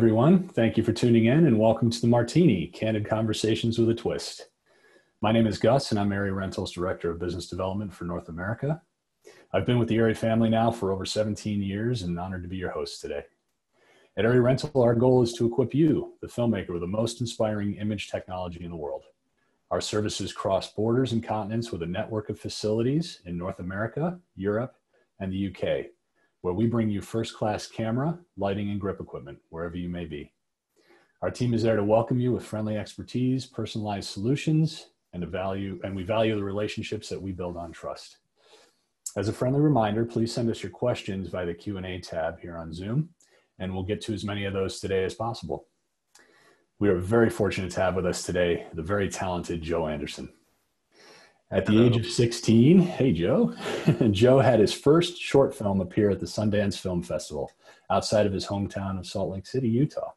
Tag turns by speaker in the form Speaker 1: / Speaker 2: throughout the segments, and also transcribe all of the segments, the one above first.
Speaker 1: everyone. Thank you for tuning in and welcome to the Martini, Candid Conversations with a Twist. My name is Gus and I'm Erie Rental's Director of Business Development for North America. I've been with the Erie family now for over 17 years and honored to be your host today. At Erie Rental, our goal is to equip you, the filmmaker, with the most inspiring image technology in the world. Our services cross borders and continents with a network of facilities in North America, Europe, and the UK, where we bring you first-class camera, lighting, and grip equipment, wherever you may be. Our team is there to welcome you with friendly expertise, personalized solutions, and we value the relationships that we build on trust. As a friendly reminder, please send us your questions via the Q&A tab here on Zoom, and we'll get to as many of those today as possible. We are very fortunate to have with us today the very talented Joe Anderson. At the age of 16, hey Joe, Joe had his first short film appear at the Sundance Film Festival outside of his hometown of Salt Lake City, Utah.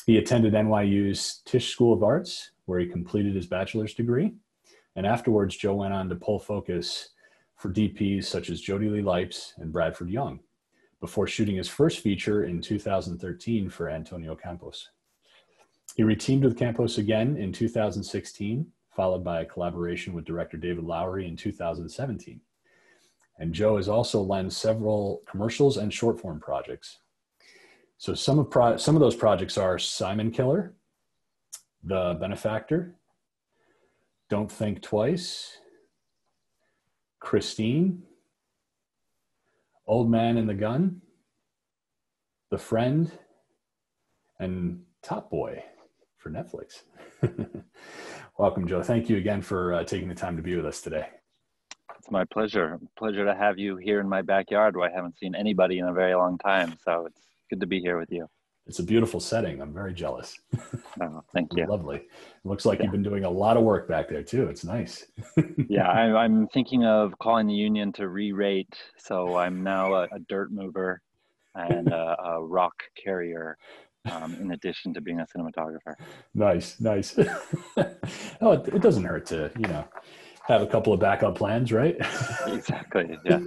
Speaker 1: He attended NYU's Tisch School of Arts, where he completed his bachelor's degree. And afterwards, Joe went on to pull focus for DPs such as Jody Lee Lipes and Bradford Young, before shooting his first feature in 2013 for Antonio Campos. He reteamed with Campos again in 2016, followed by a collaboration with director David Lowery in 2017. And Joe has also lent several commercials and short form projects. So some of those projects are Simon Killer, The Benefactor, Don't Think Twice, Christine, Old Man and the Gun, The Friend, and Top Boy for Netflix. Welcome, Joe. Thank you again for taking the time to be with us today.
Speaker 2: It's my pleasure. Pleasure to have you here in my backyard where I haven't seen anybody in a very long time. So it's good to be here with you.
Speaker 1: It's a beautiful setting. I'm very jealous.
Speaker 2: Oh, thank you.
Speaker 1: Lovely. It looks like you've been doing a lot of work back there too. It's nice.
Speaker 2: Yeah, I'm thinking of calling the union to re-rate. So I'm now a dirt mover and a rock carrier. In addition to being a cinematographer.
Speaker 1: Nice. Oh, it doesn't hurt to, have a couple of backup plans, right?
Speaker 2: Exactly, yeah.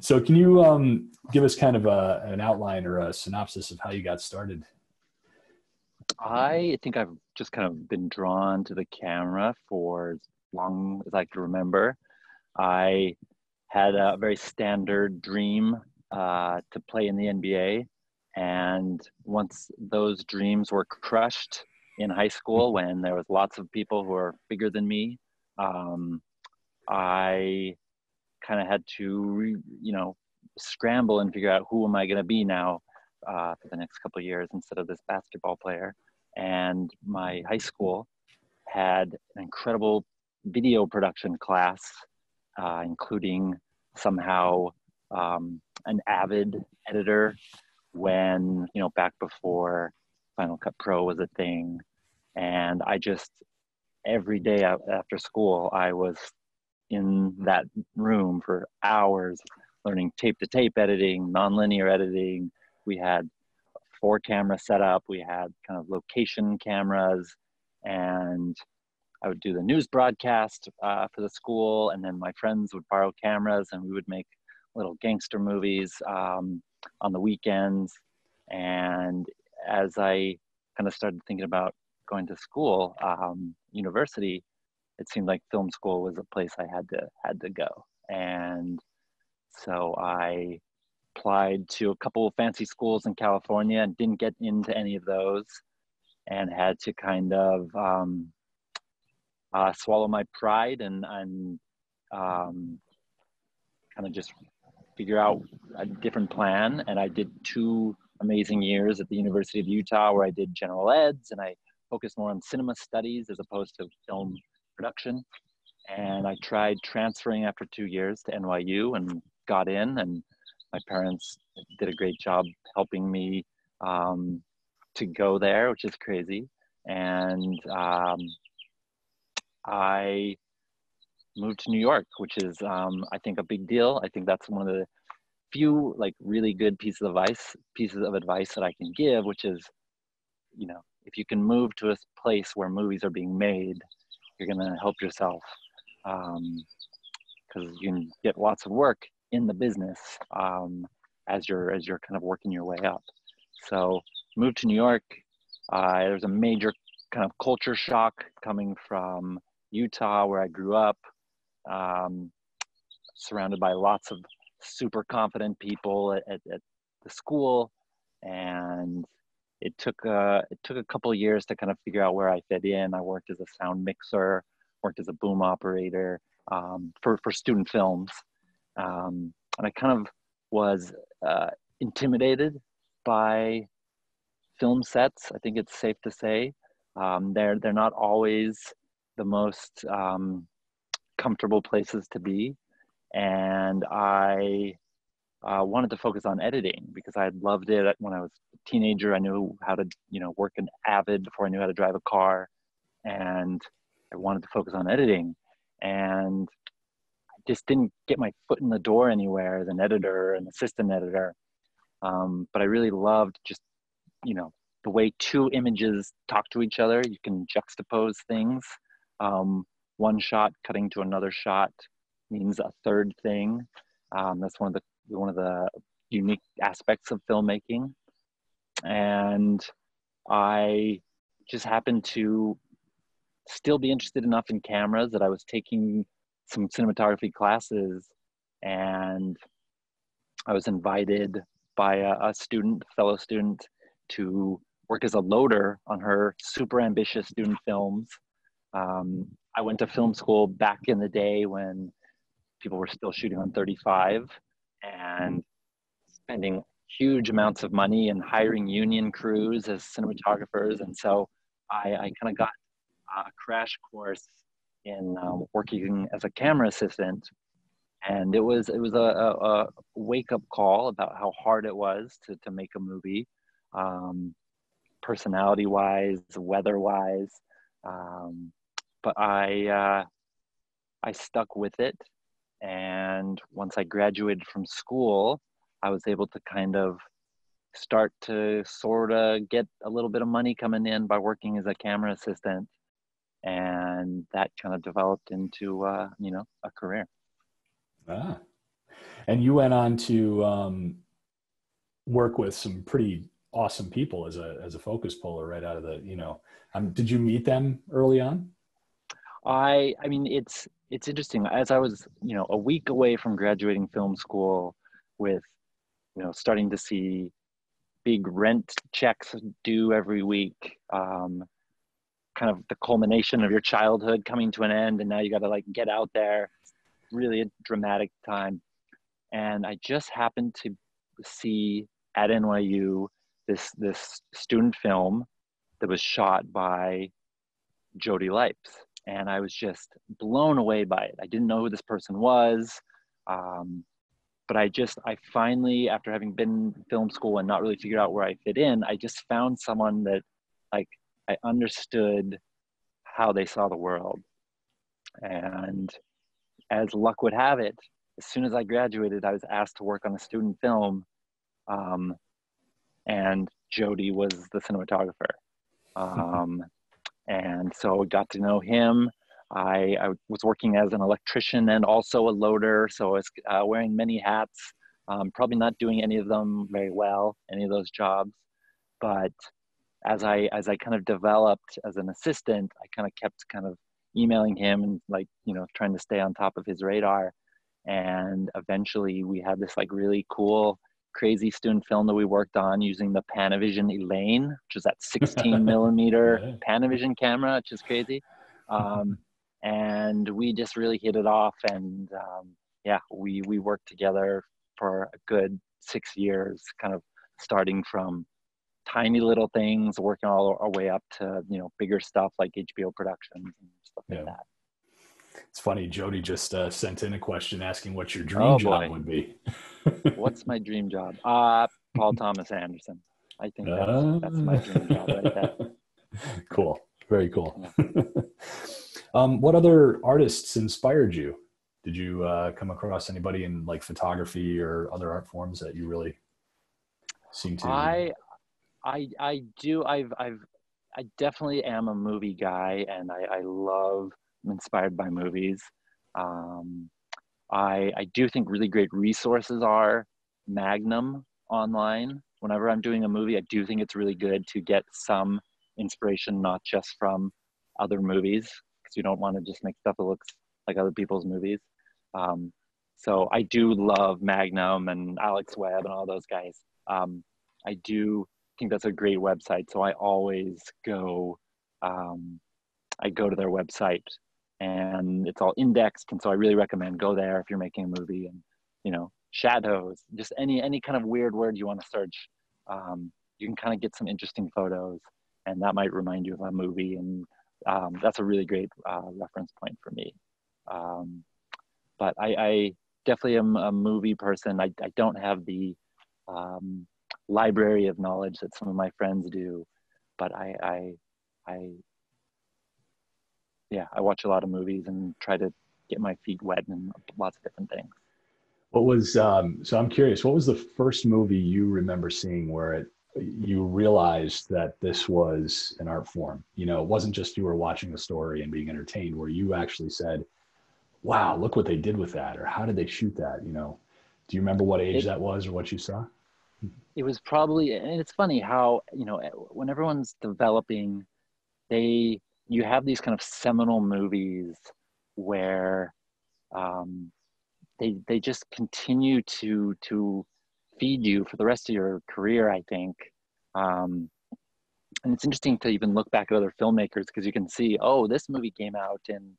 Speaker 1: So can you give us kind of an outline or a synopsis of how you got started?
Speaker 2: I think I've just kind of been drawn to the camera for as long as I can remember. I had a very standard dream to play in the NBA. And once those dreams were crushed in high school, when there was lots of people who were bigger than me, I kind of had to, scramble and figure out who am I going to be now for the next couple of years instead of this basketball player. And my high school had an incredible video production class, including somehow an avid editor when, back before Final Cut Pro was a thing. And I just, every day after school, I was in that room for hours learning tape-to-tape editing, nonlinear editing. We had 4 cameras set up. We had kind of location cameras, and I would do the news broadcast for the school. And then my friends would borrow cameras and we would make little gangster movies on the weekends. And as I kind of started thinking about going to school, university, it seemed like film school was a place I had to go. And so I applied to a couple of fancy schools in California and didn't get into any of those, and had to kind of swallow my pride and kind of just figure out a different plan. And I did 2 amazing years at the University of Utah where I did general eds and I focused more on cinema studies as opposed to film production. And I tried transferring after 2 years to NYU and got in, and my parents did a great job helping me to go there, which is crazy. And I moved to New York, which is, I think, a big deal. I think that's one of the few really good pieces of advice that I can give, which is, if you can move to a place where movies are being made, you're going to help yourself, because you can get lots of work in the business as you're kind of working your way up. So moved to New York. There was a major kind of culture shock coming from Utah, where I grew up, um, surrounded by lots of super confident people at the school, and it took a couple of years to kind of figure out where I fit in. I worked as a sound mixer, worked as a boom operator, for student films, and I kind of was intimidated by film sets. I think it's safe to say they're not always the most comfortable places to be, and I wanted to focus on editing because I had loved it when I was a teenager. I knew how to, work in Avid before I knew how to drive a car, and I wanted to focus on editing, and I just didn't get my foot in the door anywhere as an editor, an assistant editor. But I really loved just, the way two images talk to each other. You can juxtapose things. One shot cutting to another shot means a third thing. That's one of the unique aspects of filmmaking. And I just happened to still be interested enough in cameras that I was taking some cinematography classes, and I was invited by a fellow student, to work as a loader on her super ambitious student films. I went to film school back in the day when people were still shooting on 35 and spending huge amounts of money and hiring union crews as cinematographers. And so I kind of got a crash course in working as a camera assistant. And it was a wake-up call about how hard it was to make a movie, personality-wise, weather-wise. But I stuck with it. And once I graduated from school, I was able to kind of start to sort of get a little bit of money coming in by working as a camera assistant. And that kind of developed into, a career.
Speaker 1: Ah. And you went on to work with some pretty awesome people as a focus puller right out of did you meet them early on?
Speaker 2: I mean, it's interesting. As I was, a week away from graduating film school, with, starting to see big rent checks due every week, kind of the culmination of your childhood coming to an end, and now you got to get out there. It's really a dramatic time. And I just happened to see at NYU this student film that was shot by Jody Lipes, and I was just blown away by it. I didn't know who this person was, but I finally, after having been in film school and not really figured out where I fit in, I just found someone that I understood how they saw the world. And as luck would have it, as soon as I graduated, I was asked to work on a student film, and Jody was the cinematographer. And so I got to know him. I was working as an electrician and also a loader, so I was wearing many hats, probably not doing any of them very well, any of those jobs. But as I kind of developed as an assistant, I kind of kept kind of emailing him and trying to stay on top of his radar. And eventually we had this really cool, crazy student film that we worked on using the Panavision Elaine, which is that 16 millimeter
Speaker 1: Yeah.
Speaker 2: Panavision camera, which is crazy. And we just really hit it off. And we worked together for a good 6 years, kind of starting from tiny little things, working all our way up to, bigger stuff like HBO productions and stuff like that.
Speaker 1: It's funny, Jody just sent in a question asking what your dream
Speaker 2: Oh,
Speaker 1: job
Speaker 2: boy.
Speaker 1: would be.
Speaker 2: What's my dream job? Paul Thomas Anderson. I think that's my dream job right there.
Speaker 1: Cool. Very cool.
Speaker 2: Yeah.
Speaker 1: What other artists inspired you? Did you come across anybody in photography or other art forms that you really seem to?
Speaker 2: I do. I definitely am a movie guy, and I'm inspired by movies. I do think really great resources are Magnum online, whenever I'm doing a movie, I do think it's really good to get some inspiration, not just from other movies, because you don't want to just make stuff that looks like other people's movies. So I do love Magnum and Alex Webb and all those guys. I do think that's a great website. So I always go, I go to their website, and it's all indexed. And so I really recommend go there if you're making a movie, and, you know, shadows, just any kind of weird word you want to search. You can kind of get some interesting photos, and that might remind you of a movie. And that's a really great reference point for me. But I definitely am a movie person. I don't have the library of knowledge that some of my friends do, but I watch a lot of movies and try to get my feet wet in lots of different things.
Speaker 1: What was so I'm curious, what was the first movie you remember seeing where you realized that this was an art form? You know, it wasn't just you were watching the story and being entertained, where you actually said, wow, look what they did with that, or how did they shoot that? You know, do you remember what age that was or what you saw?
Speaker 2: It was probably, and it's funny how, you know, when everyone's developing, you have these kind of seminal movies where they just continue to feed you for the rest of your career, I think. And it's interesting to even look back at other filmmakers, because you can see, oh, this movie came out in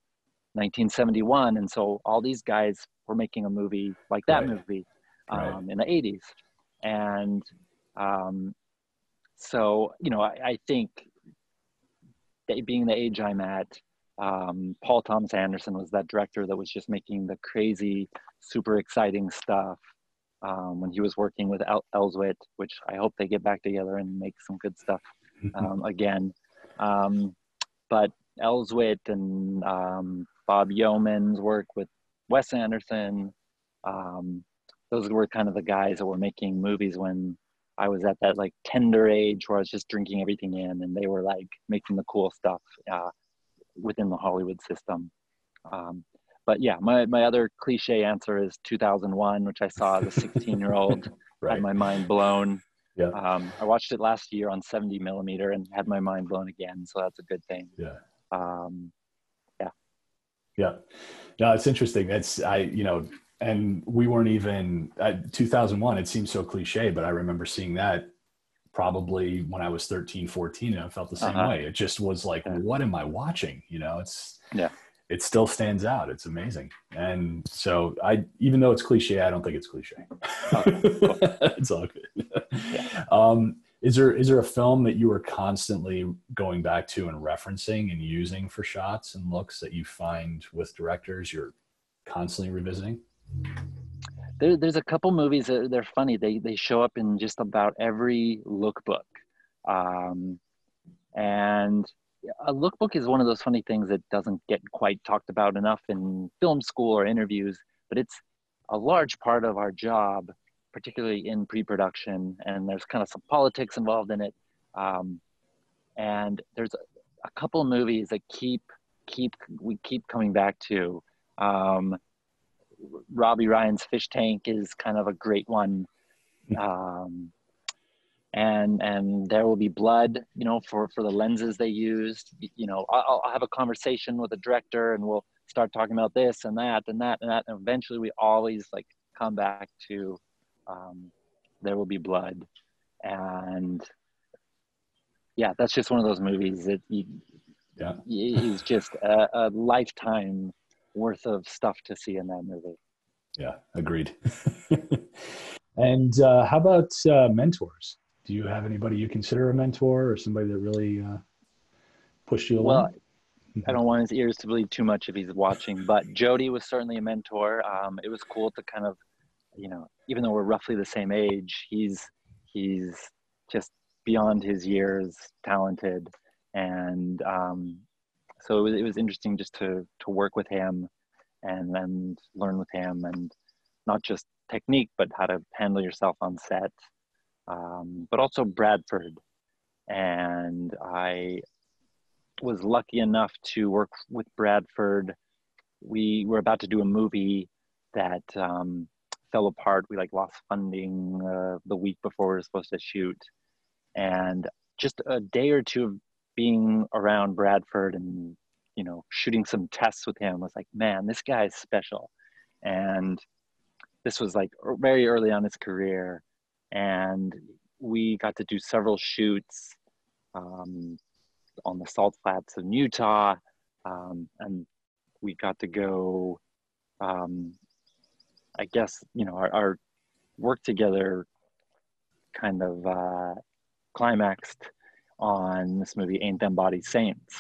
Speaker 2: 1971, and so all these guys were making a movie like that movie in the 80s. And so, you know, I think that being the age I'm at, Paul Thomas Anderson was that director that was just making the crazy, super exciting stuff when he was working with Elswit, which I hope they get back together and make some good stuff again. But Elswit and Bob Yeoman's work with Wes Anderson, those were kind of the guys that were making movies when I was at that like tender age where I was just drinking everything in, and they were like making the cool stuff within the Hollywood system. But yeah, my other cliche answer is 2001, which I saw as a 16-year-old, had my mind blown.
Speaker 1: Yeah.
Speaker 2: I watched it last year on 70 millimeter and had my mind blown again. So that's a good thing.
Speaker 1: Yeah.
Speaker 2: Yeah.
Speaker 1: No, it's interesting. And we weren't even 2001. It seems so cliche, but I remember seeing that probably when I was 13, 14, and I felt the same way. It just was like, what am I watching? You know, it still stands out. It's amazing. And so even though it's cliche, I don't think it's cliche.
Speaker 2: Okay, cool.
Speaker 1: It's all good. Yeah. Is there a film that you are constantly going back to and referencing and using for shots and looks that you find with directors you're constantly revisiting?
Speaker 2: There's a couple movies that they're funny. They show up in just about every lookbook. And a lookbook is one of those funny things that doesn't get quite talked about enough in film school or interviews, but it's a large part of our job, particularly in pre-production, and there's kind of some politics involved in it. And there's a couple of movies that we keep coming back to. Robbie Ryan's Fish Tank is kind of a great one. And There Will Be Blood, you know, for the lenses they used. You know, I'll have a conversation with a director and we'll start talking about this and that and that and that. And eventually we always like come back to There Will Be Blood. And yeah, that's just one of those movies that is just a lifetime worth of stuff to see in that movie.
Speaker 1: Yeah, agreed. And how about mentors? Do you have anybody you consider a mentor or somebody that really pushed you along?
Speaker 2: Well, I don't want his ears to bleed too much if he's watching, but Jody was certainly a mentor. It was cool to kind of, you know, even though we're roughly the same age, he's just beyond his years talented. And so it was interesting just to work with him and then learn with him, and not just technique, but how to handle yourself on set. But also Bradford. And I was lucky enough to work with Bradford. We were about to do a movie that felt fell apart. We like lost funding the week before we were supposed to shoot. And just a day or two of being around Bradford and, you know, shooting some tests with him was like, man, this guy is special. And this was like very early on in his career. And we got to do several shoots on the salt flats in Utah. And we got to go, I guess, you know, our work together kind of climaxed on this movie, Ain't Them Bodies Saints.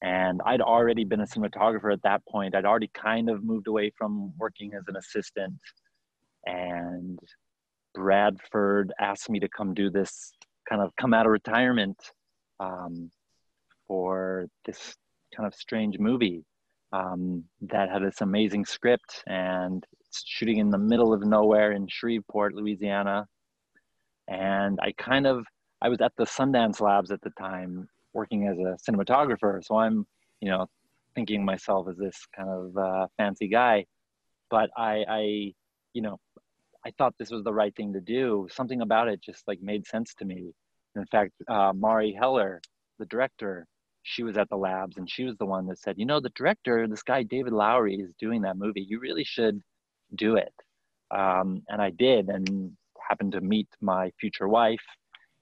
Speaker 2: And I'd already been a cinematographer at that point. I'd already kind of moved away from working as an assistant. And Bradford asked me to come do this, kind of come out of retirement for this kind of strange movie that had this amazing script, and it's shooting in the middle of nowhere in Shreveport, Louisiana. And I was at the Sundance Labs at the time working as a cinematographer. So I'm, you know, thinking myself as this kind of fancy guy, but you know, I thought this was the right thing to do. Something about it just like made sense to me. In fact, Mari Heller, the director, she was at the labs, and she was the one that said, you know, the director, this guy, David Lowery, is doing that movie. You really should do it. And I did, and happened to meet my future wife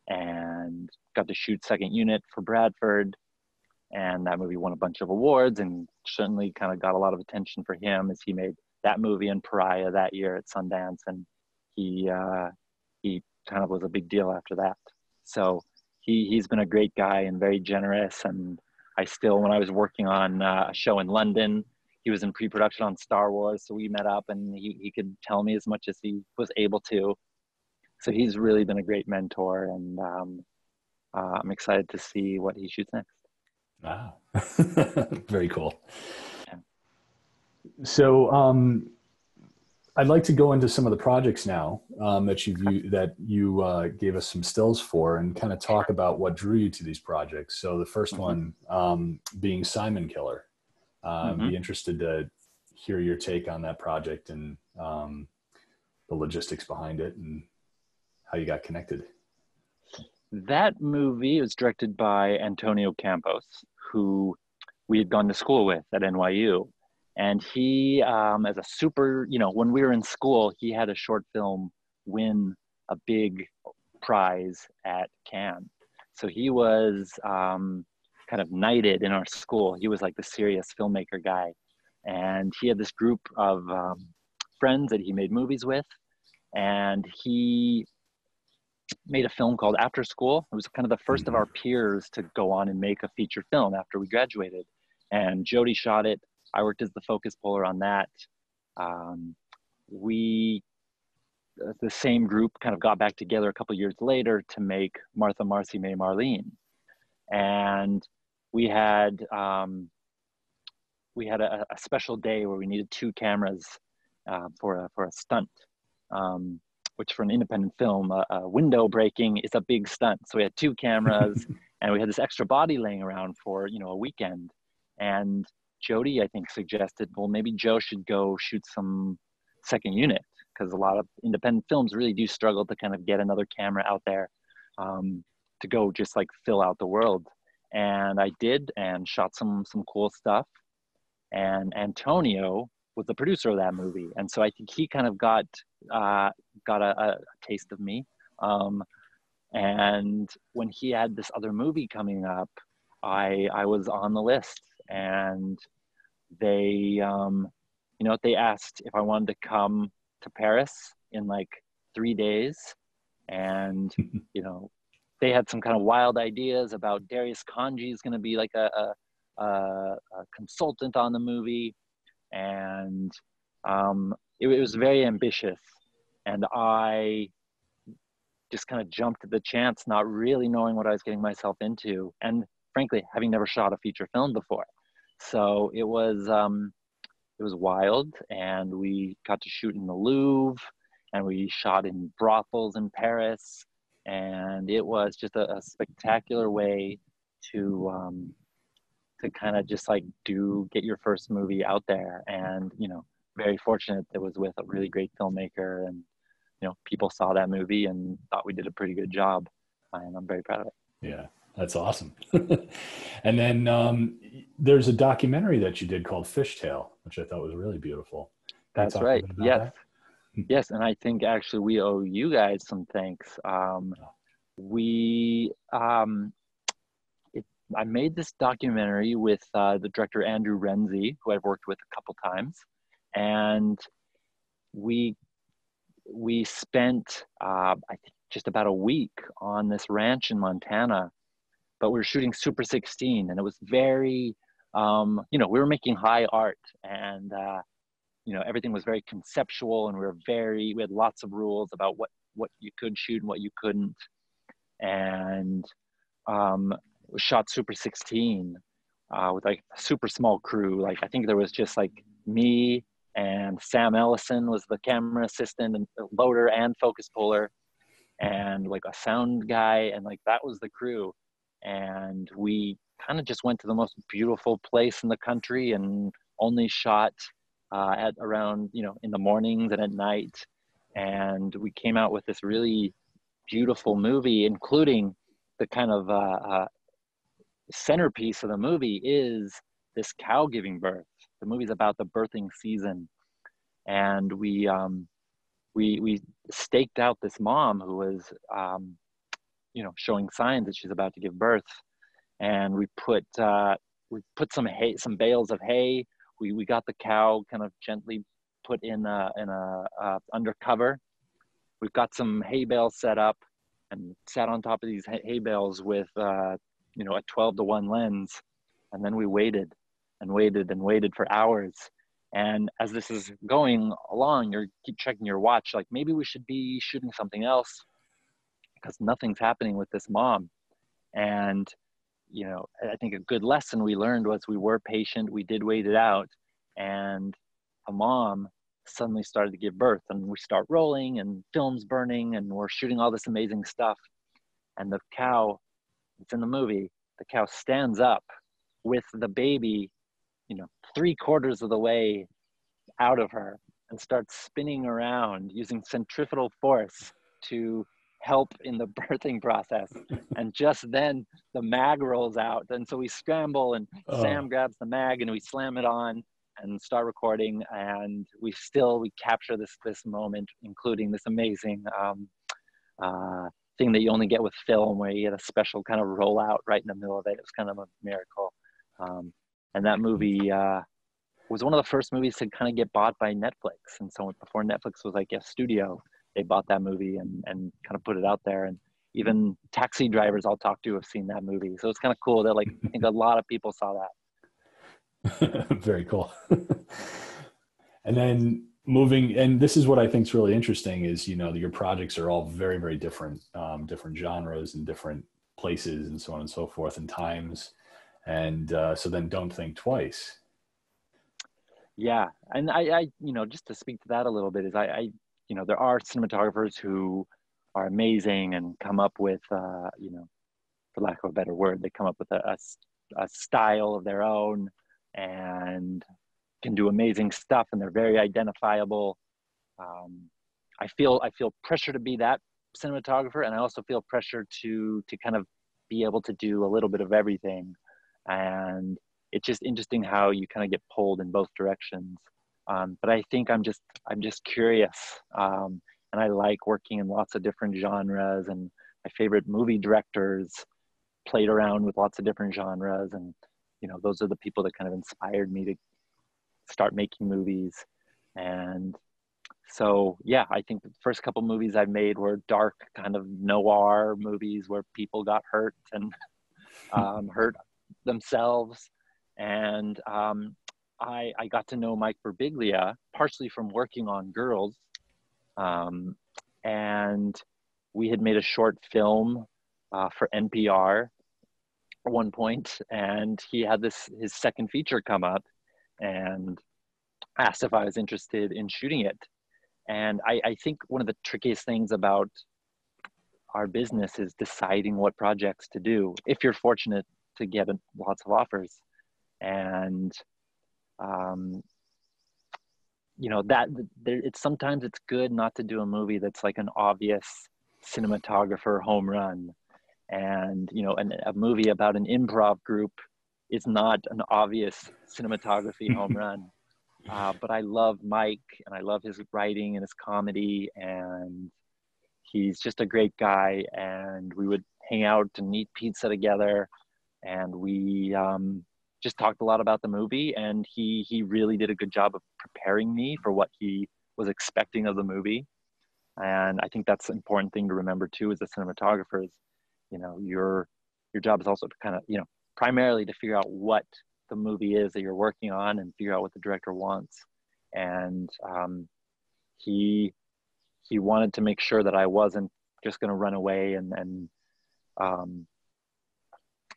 Speaker 2: and got to shoot second unit for Bradford. And that movie won a bunch of awards and certainly kind of got a lot of attention for him as he made that movie and Pariah that year at Sundance. And he kind of was a big deal after that. So he's been a great guy and very generous. And I still, when I was working on a show in London, he was in pre-production on Star Wars. So we met up, and he could tell me as much as he was able to. So he's really been a great mentor, and I'm excited to see what he shoots next.
Speaker 1: Wow. Very cool.
Speaker 2: Yeah.
Speaker 1: So I'd like to go into some of the projects now that you gave us some stills for, and kind of talk about what drew you to these projects. So the first one being Simon Killer. Be interested to hear your take on that project and the logistics behind it and how you got connected.
Speaker 2: That movie was directed by Antonio Campos, who we had gone to school with at NYU. And he, as a super, you know, when we were in school, he had a short film win a big prize at Cannes. So he was kind of knighted in our school. He was like the serious filmmaker guy. And he had this group of friends that he made movies with. And he made a film called After School. It was kind of the first of our peers to go on and make a feature film after we graduated. And Jody shot it. I worked as the focus puller on that. The same group kind of got back together a couple of years later to make Martha, Marcy, May, Marlene. And we had a special day where we needed 2 cameras for a stunt, which for an independent film, a window breaking is a big stunt. So we had 2 cameras and we had this extra body laying around for, you know, a weekend. And Jody, I think, suggested, well, maybe Joe should go shoot some second unit, because a lot of independent films really do struggle to kind of get another camera out there to go just like fill out the world. And I did, and shot some cool stuff. And Antonio was the producer of that movie. And so I think he kind of got a taste of me. And when he had this other movie coming up, I was on the list, and they, they asked if I wanted to come to Paris in like 3 days. And, you know, they had some kind of wild ideas about Darius Kanji is going to be like a consultant on the movie. And it was very ambitious. And I just kind of jumped at the chance, not really knowing what I was getting myself into. And frankly, having never shot a feature film before. So it was wild. And we got to shoot in the Louvre, and we shot in brothels in Paris. And it was just a spectacular way to kind of just like get your first movie out there. And, you know, very fortunate that it was with a really great filmmaker, and people saw that movie and thought we did a pretty good job, and I'm very proud of it.
Speaker 1: Yeah, that's awesome. And then there's a documentary that you did called Fishtail, which I thought was really beautiful. Can you
Speaker 2: That's
Speaker 1: talk a
Speaker 2: right.
Speaker 1: bit about
Speaker 2: Yes.
Speaker 1: that?
Speaker 2: Yes. And I think actually we owe you guys some thanks. We, I made this documentary with the director Andrew Renzi, who I've worked with a couple times, and we spent I think just about a week on this ranch in Montana, but we were shooting Super 16, and it was very, we were making high art, and everything was very conceptual, and we had lots of rules about what you could shoot and what you couldn't, and we shot Super 16 with like a super small crew. Like I think there was just like me and Sam Ellison was the camera assistant and loader and focus puller, and like a sound guy, and like that was the crew. And we kind of just went to the most beautiful place in the country and only shot at around, in the mornings and at night. And we came out with this really beautiful movie, including the kind of centerpiece of the movie is this cow giving birth. The movie's about the birthing season, and we staked out this mom who was showing signs that she's about to give birth, and we put some hay, some bales of hay. We got the cow kind of gently put in a undercover. We've got some hay bales set up and sat on top of these hay bales with a 12-to-1 lens, and then we waited and waited and waited for hours. And as this is going along, you keep checking your watch, like maybe we should be shooting something else because nothing's happening with this mom. And I think a good lesson we learned was we were patient, we did wait it out, and a mom suddenly started to give birth, and we start rolling and films burning, and we're shooting all this amazing stuff. And the cow, it's in the movie, the cow stands up with the baby, 3/4 of the way out of her, and starts spinning around using centrifugal force to help in the birthing process. And just then the mag rolls out, and so we scramble, and Sam grabs the mag and we slam it on and start recording, and we capture this moment, including this amazing thing that you only get with film, where you get a special kind of rollout right in the middle of it. It was kind of a miracle. And that movie was one of the first movies to kind of get bought by Netflix. And so before Netflix was like a studio, they bought that movie and kind of put it out there. And even taxi drivers I'll talk to have seen that movie. So it's kind of cool that, like, I think a lot of people saw
Speaker 1: that. Very cool. And then and this is what I think is really interesting is, your projects are all very, very different, different genres and different places and so on and so forth and times. And so then don't think twice.
Speaker 2: Yeah. And I just to speak to that a little bit is there are cinematographers who are amazing and come up with, for lack of a better word, they come up with a style of their own and can do amazing stuff, and they're very identifiable. I feel pressure to be that cinematographer, and I also feel pressure to kind of be able to do a little bit of everything. And it's just interesting how you kind of get pulled in both directions. But I think I'm just curious, and I like working in lots of different genres. And my favorite movie directors played around with lots of different genres, and those are the people that kind of inspired me to start making movies. And so, yeah, I think the first couple movies I made were dark, kind of noir movies where people got hurt and hurt themselves. And I got to know Mike Birbiglia partially from working on Girls. And we had made a short film for NPR at one point, and he had his second feature come up and asked if I was interested in shooting it. And I think one of the trickiest things about our business is deciding what projects to do, if you're fortunate to get lots of offers. And you know, that there, it's sometimes it's good not to do a movie that's like an obvious cinematographer home run. And you know, a movie about an improv group is not an obvious cinematography home run. But I love Mike, and I love his writing and his comedy, and he's just a great guy. And we would hang out and eat pizza together, and we just talked a lot about the movie. And he really did a good job of preparing me for what he was expecting of the movie. And I think that's an important thing to remember too, as a cinematographer, is, you know, your job is also to kind of, you know, primarily to figure out what the movie is that you're working on and figure out what the director wants. And he wanted to make sure that I wasn't just going to run away and um,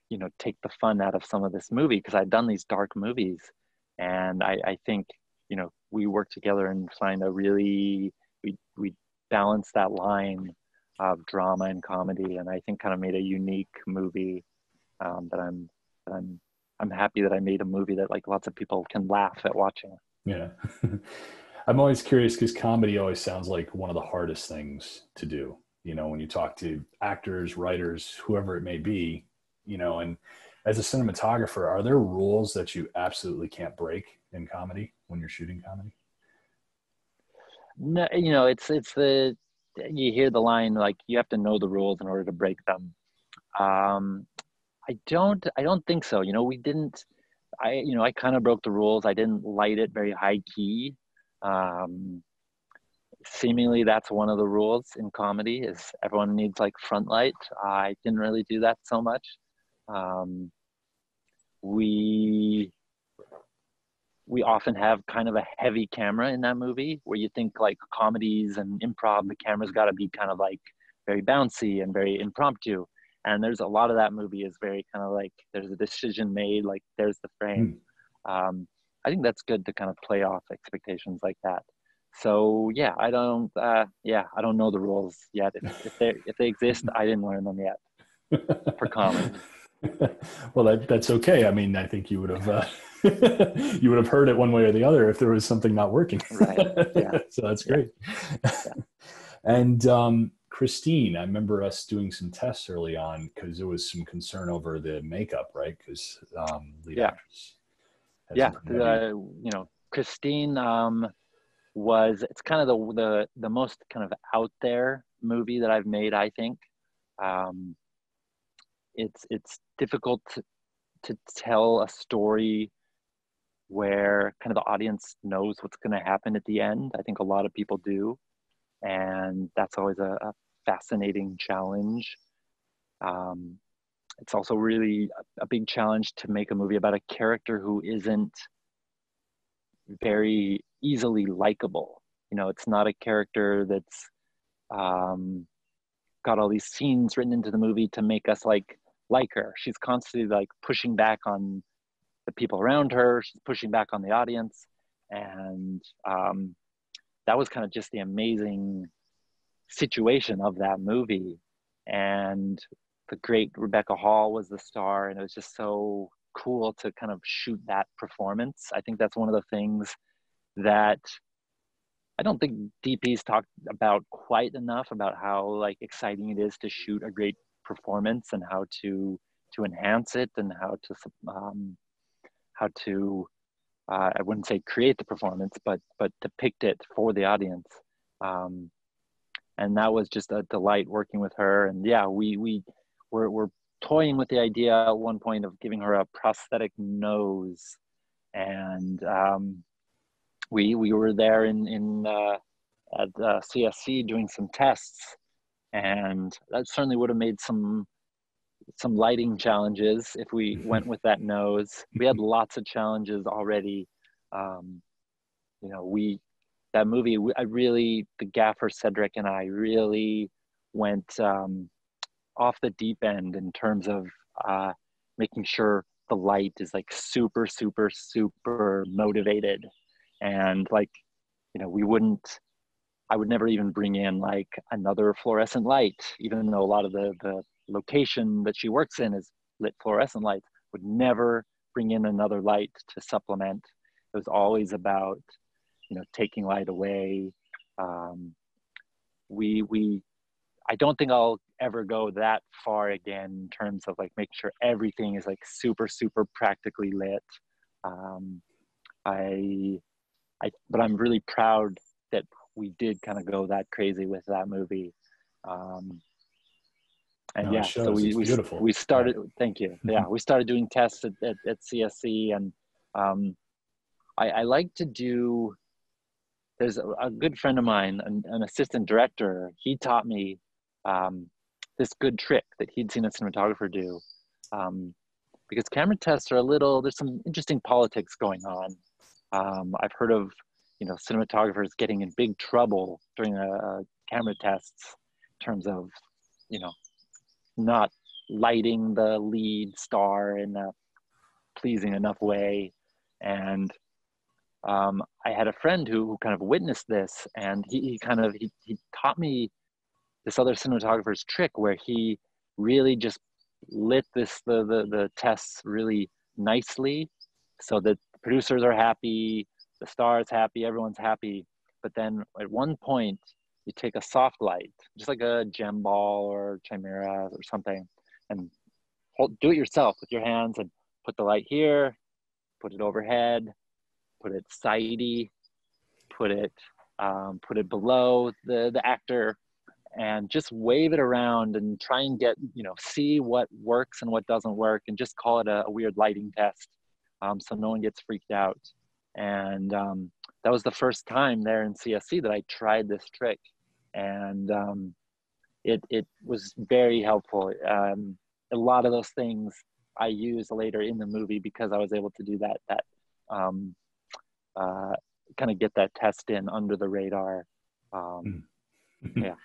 Speaker 2: you know, take the fun out of some of this movie, because I'd done these dark movies. And I think, you know, we worked together and find a really, we balanced that line of drama and comedy, and I think kind of made a unique movie that I'm happy that I made a movie that like lots of people can laugh at watching.
Speaker 1: Yeah. I'm always curious because comedy always sounds like one of the hardest things to do. You know, when you talk to actors, writers, whoever it may be, you know, and as a cinematographer, are there rules that you absolutely can't break in comedy when you're shooting comedy?
Speaker 2: No, you know, it's the, you hear the line like you have to know the rules in order to break them. Um, I don't think so. You know, we didn't. You know, I kind of broke the rules. I didn't light it very high key. Um, Seemingly, that's one of the rules in comedy, is everyone needs like front light. I didn't really do that so much. Um, we we often have kind of a heavy camera in that movie, where you think like comedies and improv, the camera's got to be kind of like very bouncy and very impromptu. And there's a lot of that movie is very kind of like there's a decision made, like there's the frame.
Speaker 1: Hmm.
Speaker 2: I think that's good to kind of play off expectations like that. So yeah, I don't know the rules yet. If they exist, I didn't learn them yet for comedy.
Speaker 1: Well, that's okay. I mean, I think you would have you would have heard it one way or the other if there was something not working.
Speaker 2: Right. Yeah.
Speaker 1: So that's
Speaker 2: Yeah.
Speaker 1: great.
Speaker 2: Yeah.
Speaker 1: And Christine, I remember us doing some tests early on because there was some concern over the makeup, right? Because lead
Speaker 2: Yeah.
Speaker 1: actress had some
Speaker 2: Yeah.
Speaker 1: pretty heavy.
Speaker 2: You know, Christine was, it's kind of the most kind of out there movie that I've made, I think. Um, it's difficult to tell a story where kind of the audience knows what's going to happen at the end. I think a lot of people do, and that's always a fascinating challenge. Um, it's also really a big challenge to make a movie about a character who isn't very easily likable. You know, it's not a character that's um, got all these scenes written into the movie to make us like her. She's constantly like pushing back on the people around her. She's pushing back on the audience, and that was kind of just the amazing situation of that movie. And the great Rebecca Hall was the star, and it was just so cool to kind of shoot that performance. I think that's one of the things that I don't think DPs talk about quite enough, about how like exciting it is to shoot a great performance, and how to enhance it, and how to I wouldn't say create the performance, but depict it for the audience. Um, and that was just a delight working with her. And yeah, we're toying with the idea at one point of giving her a prosthetic nose, and we were there in at CSC doing some tests, and that certainly would have made some lighting challenges if we went with that nose. We had lots of challenges already. Um, you know, that movie, I really, the gaffer Cedric and I really went off the deep end in terms of making sure the light is like super, super, super motivated. And like, you know, I would never even bring in like another fluorescent light, even though a lot of the location that she works in is lit fluorescent lights, would never bring in another light to supplement. It was always about taking light away. Um, I don't think I'll ever go that far again in terms of like make sure everything is like super, super practically lit. Um, I, but I'm really proud that we did kind of go that crazy with that movie. Um, and
Speaker 1: No, it
Speaker 2: yeah, so
Speaker 1: shows. It's
Speaker 2: we
Speaker 1: beautiful. Yeah.
Speaker 2: started, thank you. Yeah, we started doing tests at CSC, and um, I like to do, there's a good friend of mine, an assistant director. He taught me um, this good trick that he'd seen a cinematographer do. Um, because camera tests are there's some interesting politics going on. I've heard of, cinematographers getting in big trouble during a camera tests in terms of, you know, not lighting the lead star in a pleasing enough way. And I had a friend who kind of witnessed this, and he taught me this other cinematographer's trick where he really just lit the tests really nicely, so that the producers are happy, the star is happy, everyone's happy. But then at one point, you take a soft light, just like a gem ball or chimera or something, and do it yourself with your hands and put the light here, put it overhead, put it sidey, put it below the actor, and just wave it around and try and get, see what works and what doesn't work, and just call it a weird lighting test, so no one gets freaked out. And that was the first time there in CSC that I tried this trick, and it was very helpful. A lot of those things I use later in the movie because I was able to do that um, uh, kind of get that test in under the radar. Yeah.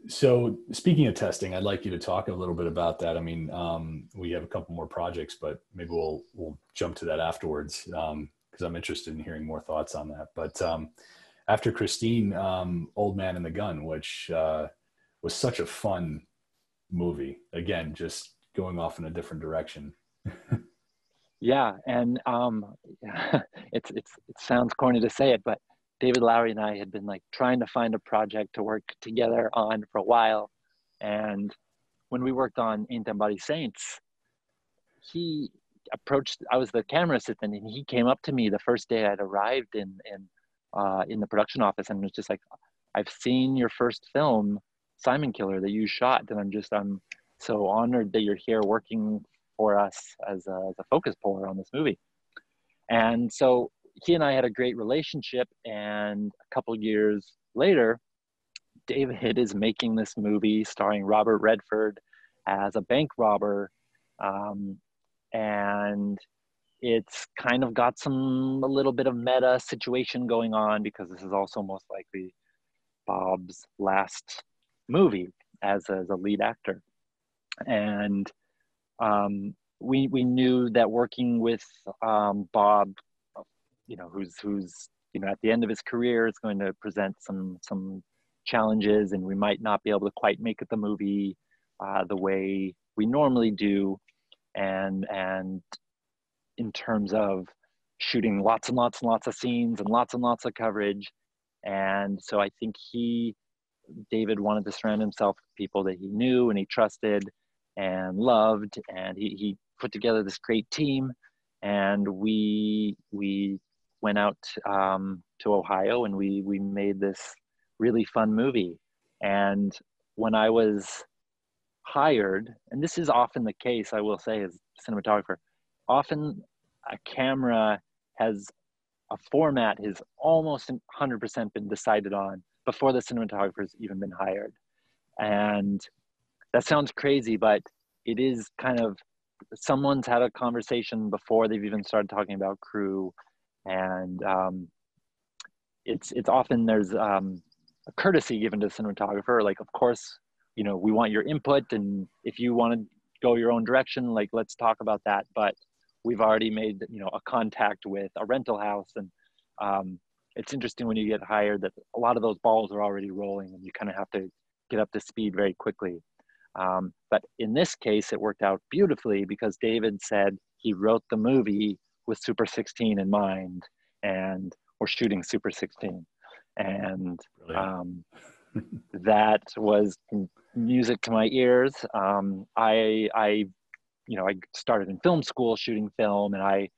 Speaker 1: So speaking of testing, I'd like you to talk a little bit about that. I mean, we have a couple more projects, but maybe we'll jump to that afterwards, because I'm interested in hearing more thoughts on that. But after Christine, Old Man and the Gun, which was such a fun movie. Again, just going off in a different direction.
Speaker 2: Yeah, and it sounds corny to say it, but David Lowery and I had been like trying to find a project to work together on for a while, and when we worked on Ain't Them Body Saints, he approached. I was the camera assistant, and he came up to me the first day I'd arrived in the production office, and was just like, "I've seen your first film, Simon Killer, that you shot, and I'm so honored that you're here working for us as a focus puller on this movie." And so he and I had a great relationship. And a couple years later, David is making this movie starring Robert Redford as a bank robber. Um, and it's kind of got a little bit of meta situation going on, because this is also most likely Bob's last movie as a lead actor. And we knew that working with Bob, who's at the end of his career, is going to present some challenges, and we might not be able to quite make it the movie the way we normally do, and in terms of shooting lots and lots and lots of scenes and lots of coverage. And so I think David wanted to surround himself with people that he knew and he trusted and loved, and he put together this great team. And we went out to Ohio, and we made this really fun movie. And when I was hired, and this is often the case, I will say, as a cinematographer, often a camera has a format has almost 100% been decided on before the cinematographer's even been hired. And that sounds crazy, but it is kind of, someone's had a conversation before they've even started talking about crew. And it's often there's a courtesy given to the cinematographer. Like, of course, we want your input, and if you want to go your own direction, like, let's talk about that. But we've already made, a contact with a rental house. And it's interesting when you get hired that a lot of those balls are already rolling, and you kind of have to get up to speed very quickly. But in this case, it worked out beautifully because David said he wrote the movie with Super 16 in mind. and we're shooting Super 16. And
Speaker 1: Brilliant.
Speaker 2: that was music to my ears. I started in film school shooting film, and I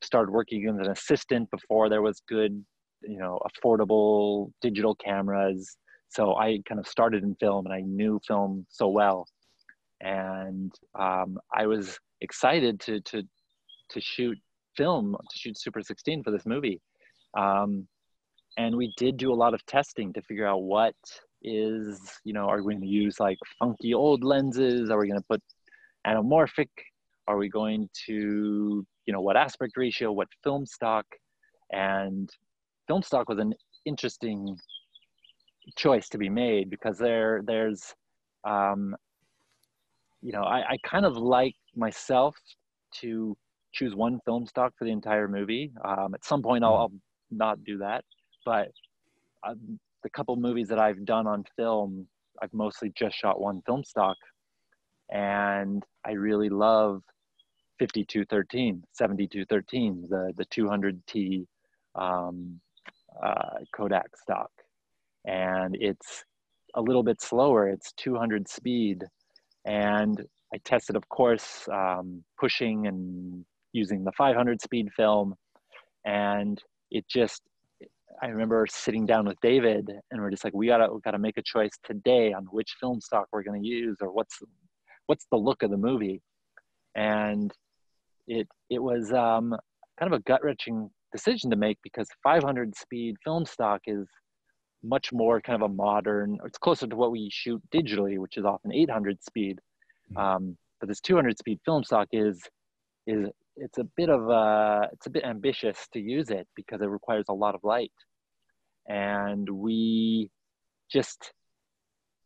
Speaker 2: started working as an assistant before there was good, affordable digital cameras. So I kind of started in film, and I knew film so well. And I was excited to shoot film, to shoot Super 16 for this movie. And we did do a lot of testing to figure out what is, are we going to use like funky old lenses? Are we going to put anamorphic? Are we going to, what aspect ratio, what film stock? And film stock was an interesting choice to be made because there's, I kind of like myself to choose one film stock for the entire movie. At some point, I'll not do that, but the couple movies that I've done on film, I've mostly just shot one film stock, and I really love 5213, 7213, the 200T Kodak stock, and it's a little bit slower. It's 200 speed, and I tested, of course, pushing and using the 500 speed film, and I remember sitting down with David, and we're just like, we gotta make a choice today on which film stock we're gonna use, or what's the look of the movie. And it was kind of a gut-wrenching decision to make, because 500 speed film stock is much more kind of a modern, it's closer to what we shoot digitally, which is often 800 speed. But this 200 speed film stock it's a bit ambitious to use it because it requires a lot of light. And we just,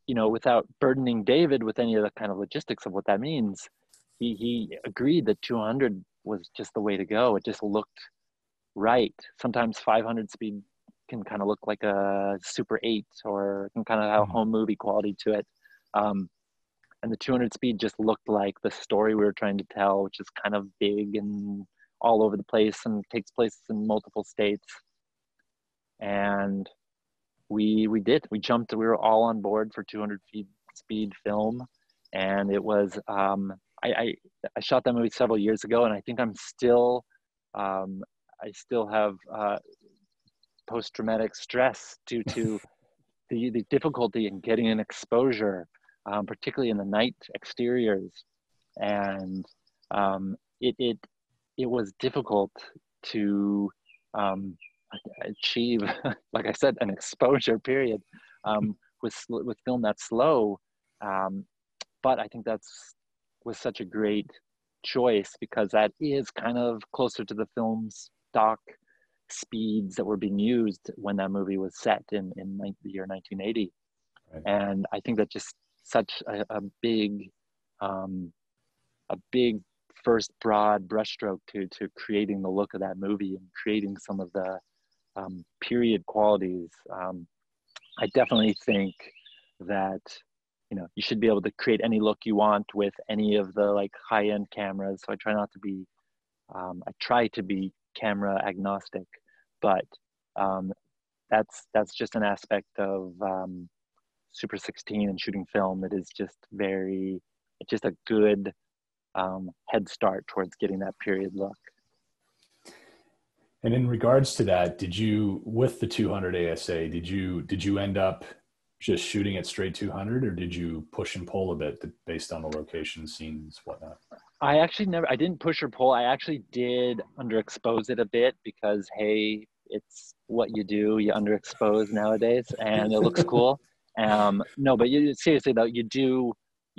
Speaker 2: without burdening David with any of the kind of logistics of what that means, he agreed that 200 was just the way to go. It just looked right. Sometimes 500 speed can kind of look like a Super 8, or can kind of have a home movie quality to it. And the 200 speed just looked like the story we were trying to tell, which is kind of big and all over the place and takes place in multiple states. And we were all on board for 200 speed film. And it was, I shot that movie several years ago, and I think I still have post-traumatic stress due to the difficulty in getting an exposure, particularly in the night exteriors. And it was difficult to achieve, like I said, an exposure period with film that slow. But I think was such a great choice, because that is kind of closer to the film stock speeds that were being used when that movie was set in the year 1980. Right. And I think that just such a big first broad brushstroke to creating the look of that movie and creating some of the period qualities. I definitely think that you should be able to create any look you want with any of the like high-end cameras. So I try to be camera agnostic, but that's just an aspect of Super 16 and shooting film that is just a good head start towards getting that period look.
Speaker 1: And in regards to that, with the 200 ASA, did you end up just shooting it straight 200, or did you push and pull a bit based on the location, scenes, whatnot?
Speaker 2: I didn't push or pull. I actually did underexpose it a bit because, hey, it's what you do. You underexpose nowadays and it looks cool. No, but seriously though, you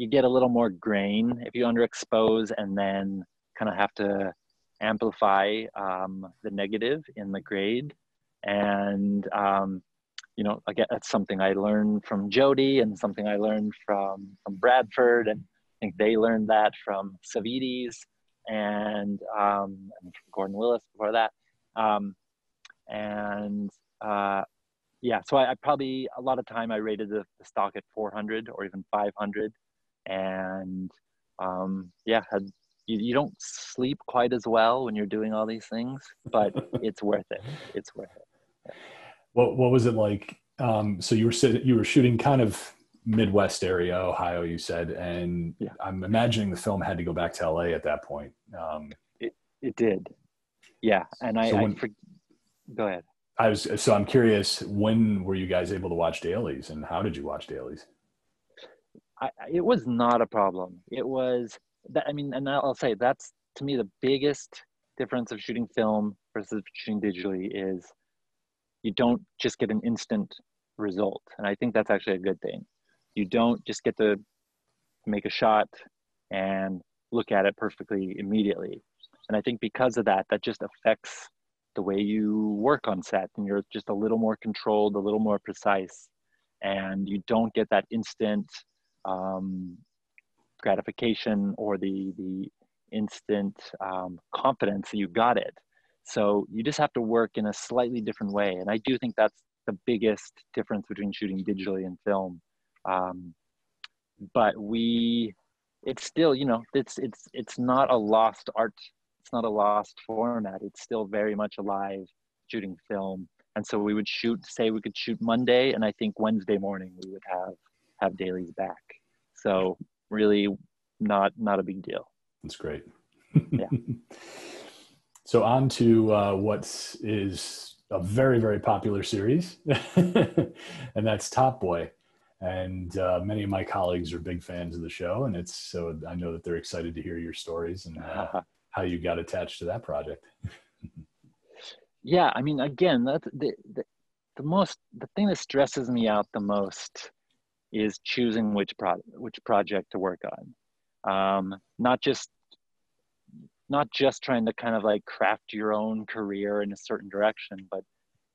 Speaker 2: get a little more grain if you underexpose, and then kind of have to amplify the negative in the grade. And again, that's something I learned from Jody and something I learned from Bradford, and I think they learned that from Savides and Gordon Willis before that. So I probably, a lot of time I rated the stock at 400 or even 500, and had you don't sleep quite as well when you're doing all these things, but it's worth it. It's worth it. Yeah.
Speaker 1: What was it like? So you were shooting kind of Midwest area, Ohio, you said, and
Speaker 2: Yeah.
Speaker 1: I'm imagining the film had to go back to LA at that point.
Speaker 2: It did. Yeah. And
Speaker 1: So
Speaker 2: go ahead.
Speaker 1: I'm curious, when were you guys able to watch dailies, and how did you watch dailies?
Speaker 2: It was not a problem. It was that, I mean, and I'll say that's to me the biggest difference of shooting film versus shooting digitally is you don't just get an instant result. And I think that's actually a good thing. You don't just get to make a shot and look at it perfectly immediately. And I think because of that, that just affects the way you work on set, and you're just a little more controlled, a little more precise, and you don't get that instant um, gratification or the instant confidence that you got it. So you just have to work in a slightly different way. And I do think that's the biggest difference between shooting digitally and film. Um, but it's still, it's not a lost art. It's not a lost format. It's still very much alive shooting film. And so we would we could shoot Monday, and I think Wednesday morning we would have dailies back. So really not a big deal.
Speaker 1: That's great.
Speaker 2: Yeah.
Speaker 1: So on to what is a very, very popular series, and that's Top Boy. And many of my colleagues are big fans of the show, and so I know that they're excited to hear your stories and how you got attached to that project.
Speaker 2: Yeah, I mean, again, that's the thing that stresses me out the most is choosing which project to work on. Not just trying to kind of like craft your own career in a certain direction, but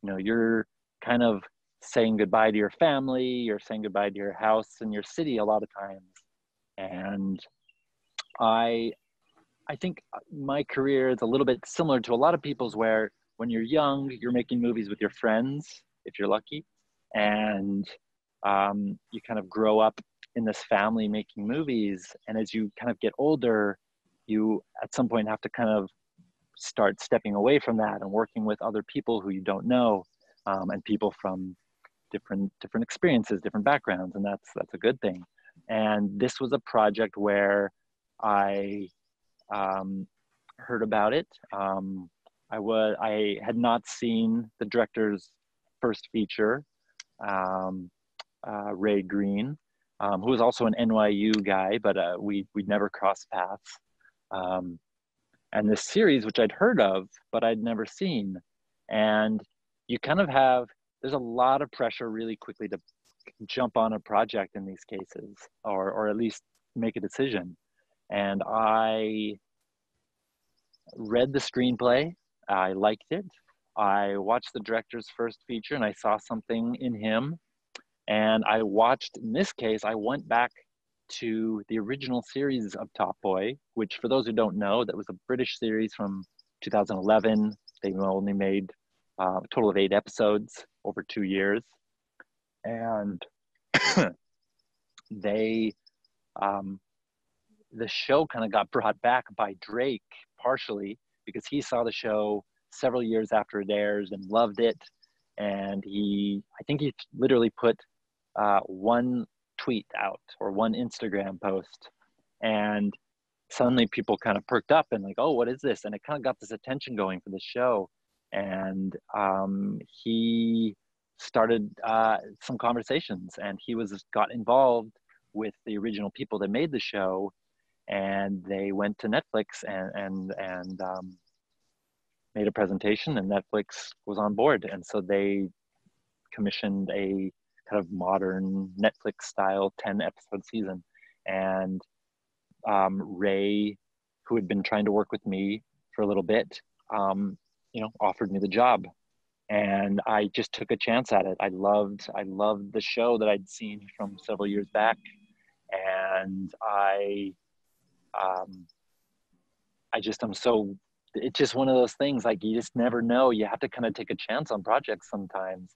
Speaker 2: you're kind of saying goodbye to your family, you're saying goodbye to your house and your city a lot of times. And I think my career is a little bit similar to a lot of people's, where when you're young, you're making movies with your friends, if you're lucky. And you kind of grow up in this family making movies. And as you kind of get older, you at some point have to kind of start stepping away from that and working with other people who you don't know, and people from different experiences, different backgrounds. And that's a good thing. And this was a project where I heard about it. I had not seen the director's first feature, Ray Green, who was also an NYU guy, but we'd never crossed paths. And this series, which I'd heard of, but I'd never seen. And you kind of there's a lot of pressure really quickly to jump on a project in these cases, or at least make a decision. And I read the screenplay. I liked it. I watched the director's first feature and I saw something in him. And in this case, I went back to the original series of Top Boy, which, for those who don't know, that was a British series from 2011. They only made a total of 8 episodes over 2 years. And the show kind of got brought back by Drake, partially because he saw the show several years after it airs and loved it. And I think he literally put one tweet out or one Instagram post, and suddenly people kind of perked up and like, oh, what is this? And it kind of got this attention going for the show. And he started some conversations, and he got involved with the original people that made the show, and they went to Netflix and made a presentation, and Netflix was on board. And so they commissioned a kind of modern Netflix style 10 episode season. And Ray, who had been trying to work with me for a little bit, offered me the job. And I just took a chance at it. I loved the show that I'd seen from several years back. And it's just one of those things, like, you just never know. You have to kind of take a chance on projects sometimes.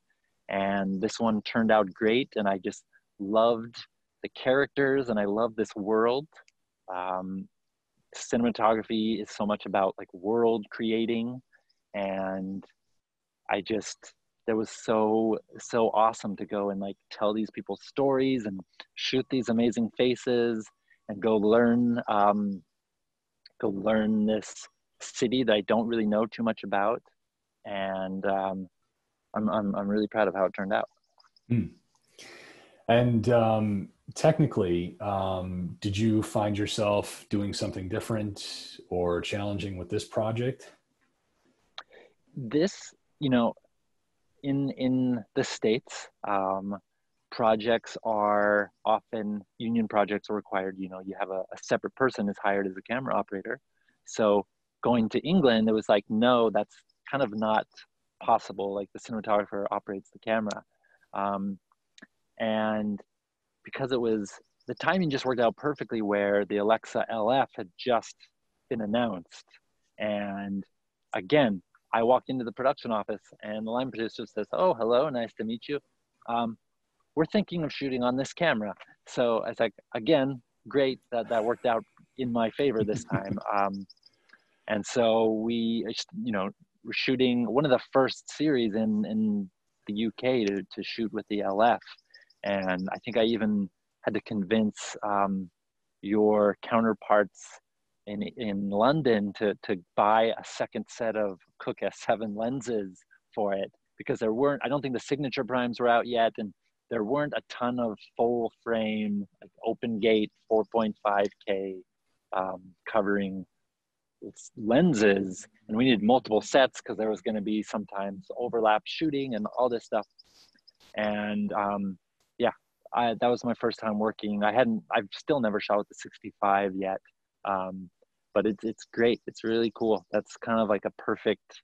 Speaker 2: And this one turned out great. And I just loved the characters, and I loved this world. cinematography is so much about like world creating, and I just, that was so awesome to go and like tell these people's stories and shoot these amazing faces and go learn this city that I don't really know too much about, and I'm really proud of how it turned out.
Speaker 1: Hmm. And technically, did you find yourself doing something different or challenging with this project?
Speaker 2: This, in the States, projects are often, union projects are required. You have a separate person is hired as a camera operator. So going to England, it was like, no, that's kind of not possible. Like the cinematographer operates the camera. Um, and because it was, the timing just worked out perfectly where the Alexa LF had just been announced. And again, I walked into the production office and the line producer says, "Oh, hello, nice to meet you. We're thinking of shooting on this camera." So I was like, again, great that worked out in my favor this time. And so we're shooting one of the first series in the UK to shoot with the LF. And I think I even had to convince your counterparts in London to buy a second set of Cooke S7 lenses for it, because I don't think the signature primes were out yet, and there weren't a ton of full frame, like open gate 4.5K covering lenses, and we needed multiple sets because there was going to be sometimes overlap shooting and all this stuff. And yeah, that was my first time working. I've still never shot with the 65 yet, but it's great. It's really cool. That's kind of like a perfect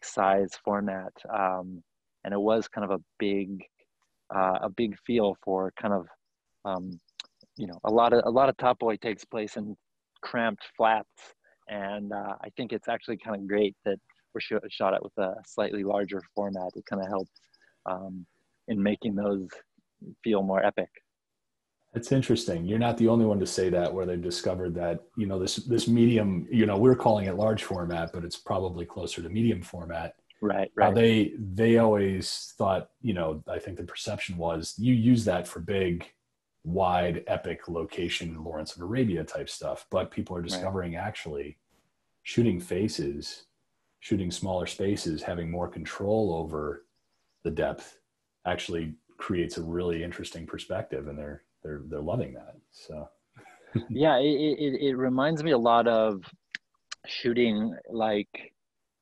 Speaker 2: size format, and it was kind of a big feel for kind of a lot of Top Boy takes place in cramped flats, and I think it's actually kind of great that we're shot it with a slightly larger format. It kind of helps in making those feel more epic.
Speaker 1: It's interesting. You're not the only one to say that, where they've discovered that, this medium, we're calling it large format, but it's probably closer to medium format.
Speaker 2: Right.
Speaker 1: They always thought, I think the perception was you use that for big, wide, epic location, Lawrence of Arabia type stuff. But people are discovering actually shooting faces, shooting smaller spaces, having more control over the depth actually creates a really interesting perspective, and they're loving that. So
Speaker 2: yeah, it reminds me a lot of shooting, like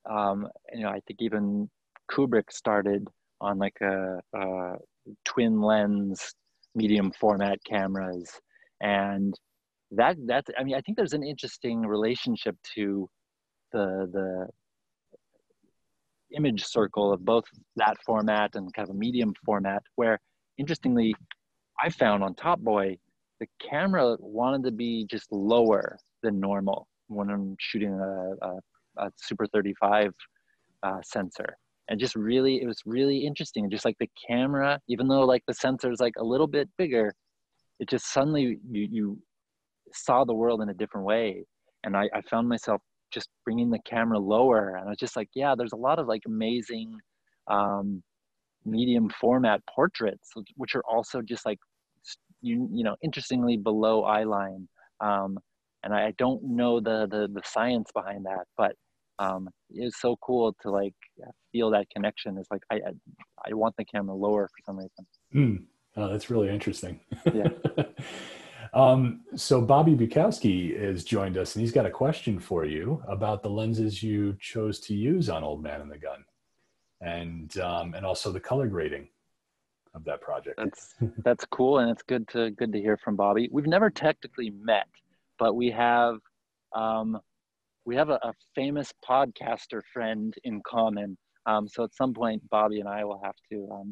Speaker 2: I think even Kubrick started on like a twin lens medium format cameras, and that's, I mean, I think there's an interesting relationship to the image circle of both that format and kind of a medium format, where interestingly I found on Top Boy the camera wanted to be just lower than normal when I'm shooting a Super 35 sensor. And just really, it was really interesting. And just like the camera, even though like the sensor is like a little bit bigger, it just suddenly you saw the world in a different way. And I found myself just bringing the camera lower, and I was just like, yeah, there's a lot of like amazing medium format portraits, which are also just like, interestingly below eye line. And I don't know the science behind that, but it's so cool to like feel that connection. It's like I want the camera lower for some reason.
Speaker 1: Oh, that's really interesting.
Speaker 2: Yeah.
Speaker 1: So Bobby Bukowski has joined us, and he's got a question for you about the lenses you chose to use on Old Man and the Gun, and also the color grading of that project.
Speaker 2: That's cool, and it's good to hear from Bobby. We've never technically met, but we have a famous podcaster friend in common. So at some point, Bobby and I will have to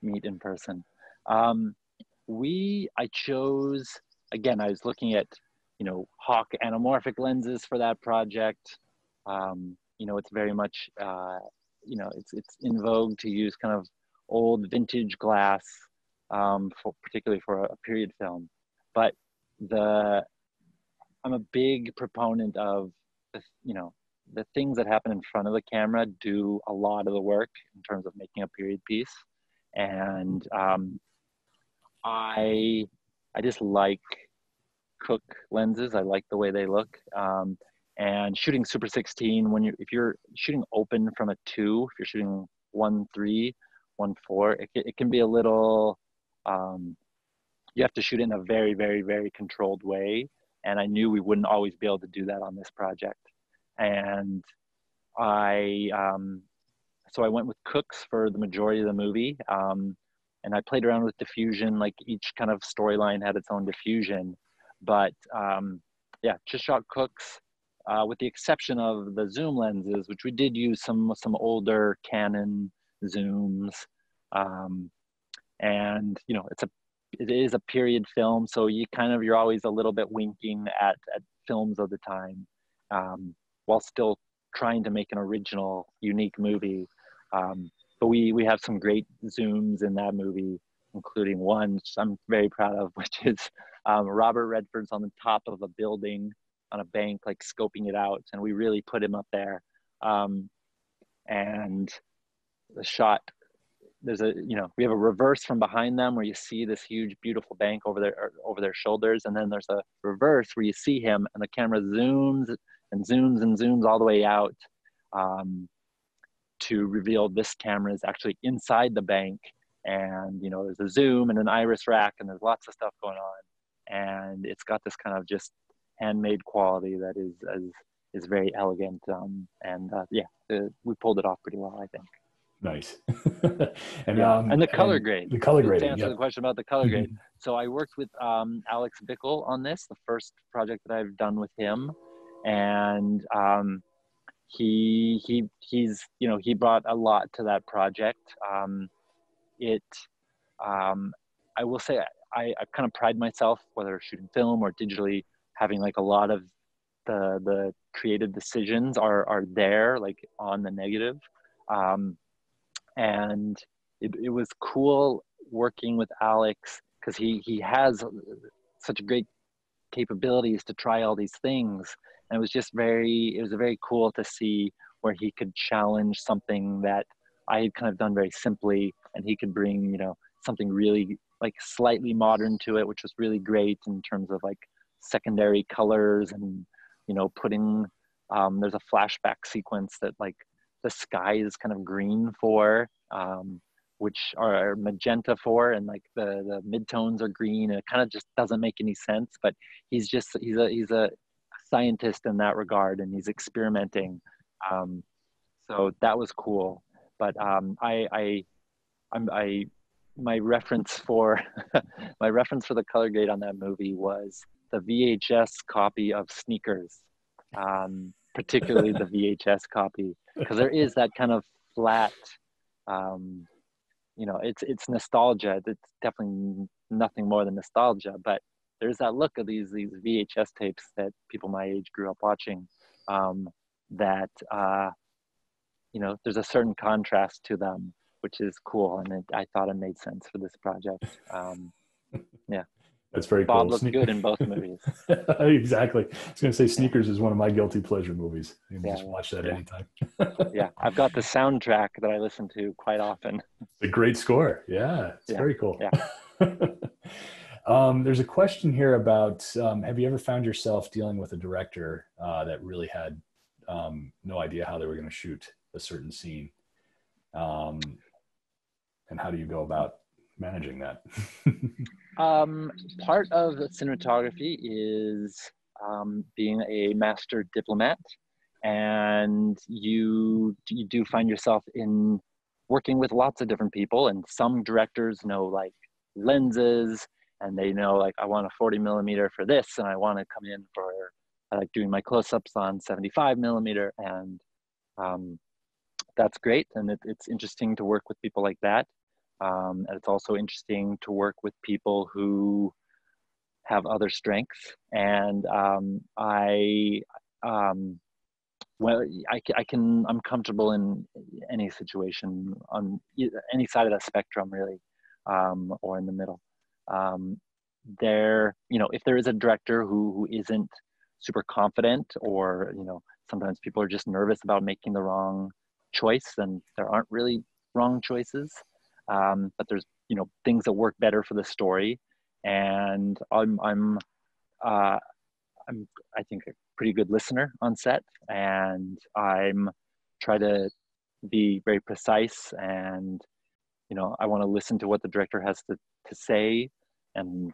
Speaker 2: meet in person. I chose, again, I was looking at, Hawk anamorphic lenses for that project. It's very much, it's in vogue to use kind of old vintage glass, particularly for a period film. But I'm a big proponent of the things that happen in front of the camera do a lot of the work in terms of making a period piece. And I just like Cook lenses. I like the way they look. And shooting Super 16, if you're shooting open from a 2, if you're shooting 1.3, 1.4, it can be a little, you have to shoot it in a very, very, very controlled way. And I knew we wouldn't always be able to do that on this project. And so I went with Cooks for the majority of the movie. And I played around with diffusion, like each kind of storyline had its own diffusion. But yeah, just shot Cooks, with the exception of the zoom lenses, which we did use some older Canon zooms. And it is a period film, so you're always a little bit winking at films of the time, while still trying to make an original, unique movie. But we have some great zooms in that movie, including one which I'm very proud of, which is Robert Redford's on the top of a building on a bank, like scoping it out, and we really put him up there. And the shot, we have a reverse from behind them where you see this huge, beautiful bank over their shoulders, and then there's a reverse where you see him, and the camera zooms and zooms and zooms all the way out, to reveal this camera is actually inside the bank. And there's a zoom and an iris rack, and there's lots of stuff going on, and it's got this kind of just handmade quality that is very elegant. We pulled it off pretty well, I think.
Speaker 1: Nice.
Speaker 2: And the color grade.
Speaker 1: The color grading.
Speaker 2: To answer the question about the color grade. So I worked with Alex Bickle on this, the first project that I've done with him, and he brought a lot to that project. I will say I kind of pride myself, whether shooting film or digitally, having like a lot of the creative decisions are there, like on the negative. And it was cool working with Alex, because he has such great capabilities to try all these things. And it was very cool to see where he could challenge something that I had kind of done very simply, and he could bring, something really like slightly modern to it, which was really great in terms of like secondary colors and, putting, there's a flashback sequence that like the sky is kind of green for, which are magenta for, and like the midtones are green, and it kind of just doesn't make any sense, but he's a scientist in that regard, and he's experimenting. So that was cool. But my reference for the color grade on that movie was the VHS copy of Sneakers, particularly the VHS copy, because there is that kind of flat, it's nostalgia. It's definitely nothing more than nostalgia, but there's that look of these VHS tapes that people my age grew up watching, that there's a certain contrast to them, which is cool, and I thought it made sense for this project. Yeah,
Speaker 1: that's very
Speaker 2: Bob
Speaker 1: cool.
Speaker 2: looked good in both movies.
Speaker 1: Exactly. I was going to say Sneakers is one of my guilty pleasure movies. You can just watch that anytime.
Speaker 2: Yeah, I've got the soundtrack that I listen to quite often.
Speaker 1: It's a great score. Yeah, it's very cool.
Speaker 2: Yeah.
Speaker 1: There's a question here about, have you ever found yourself dealing with a director that really had no idea how they were going to shoot a certain scene? And how do you go about managing that?
Speaker 2: Part of cinematography is being a master diplomat, and you do find yourself in working with lots of different people, and some directors know like lenses, and they know like I want a 40 millimeter for this, and I want to come in for like doing my close-ups on 75 millimeter, and that's great, and it's interesting to work with people like that. And it's also interesting to work with people who have other strengths. And I'm comfortable in any situation on any side of the spectrum, really, or in the middle. If there is a director who isn't super confident, or, sometimes people are just nervous about making the wrong choice, and there aren't really wrong choices. But there's, things that work better for the story. And uh, I think, a pretty good listener on set, and I'm try to be very precise, and I want to listen to what the director has to say, and